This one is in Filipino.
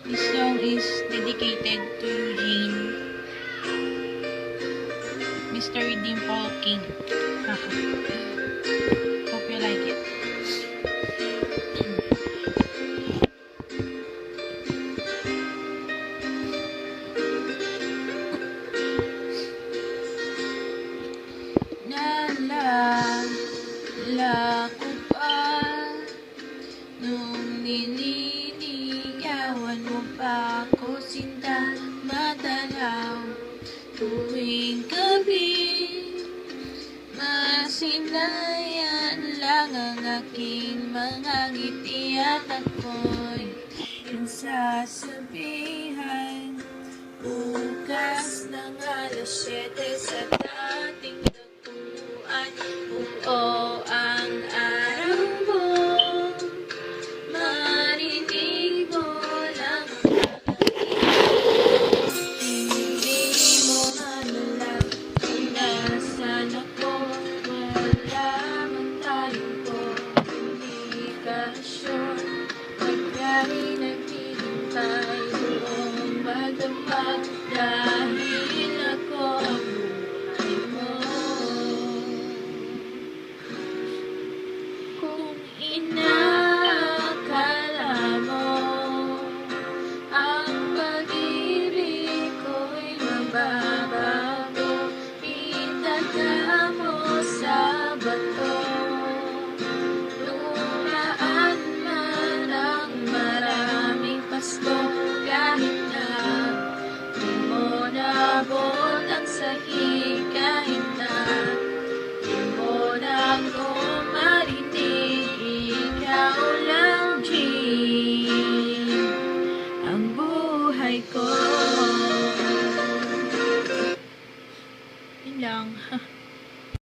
This song is dedicated to Eugene, Mr. Dimple King. Hope you like it. Naalala ko pa nung nililigawan mo pa ako, sinta madalaw tuwing gabi. Masinayan lang ang aking mga ngiti at ako'y sasabihan bukas ng alas 7 sa dating dapuan. Oo, ang araw mo, marinig mo lang ang hindi mo alam kung nasaan ako. Wala man tayong komunikasyon, pagka'y naghihintay buong magdamag dahil ako ang buhay mo. Kung inakala mo ang pag-ibig ko'y mababago, itaga mo sa bato. Dumaan man ang maraming Pasko, kahit na di mo nabot ang sahig, kahit na di mo na ako marinig, ikaw lang, Jean, ang buhay ko. Yun lang.